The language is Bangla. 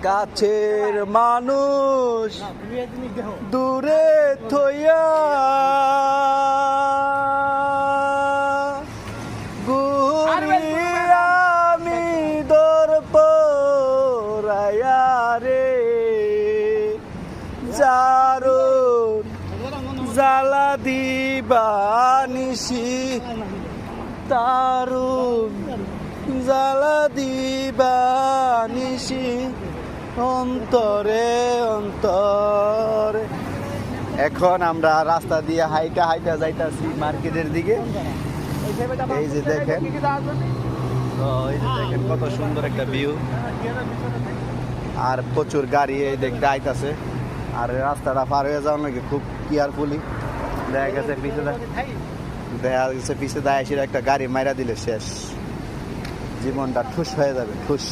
কাছের মানুষ দূরে থইয়া ঘুরি আমি দরপরায়া রে জারুন জ্বালা দিবানিসি তারুন জ্বালা দিবানিসি অন্তরে অন্তরে। এখন আমরা রাস্তা দিয়ে হাইটা হাইটা যাইতাছি মার্কেটের দিকে। এই যে দেখেন, এই যে দেখেন কত সুন্দর একটা ভিউ, আর প্রচুর গাড়ি এই দেখতে আইতাছে। আর রাস্তাটা পার হয়ে যাওয়ার নাকি খুব কেয়ারফুলি। দেখা গেছে পিছে দায় একটা গাড়ি মাইরা দিলে শেষ, জীবনটা ঠুস হয়ে যাবে, ঠুস।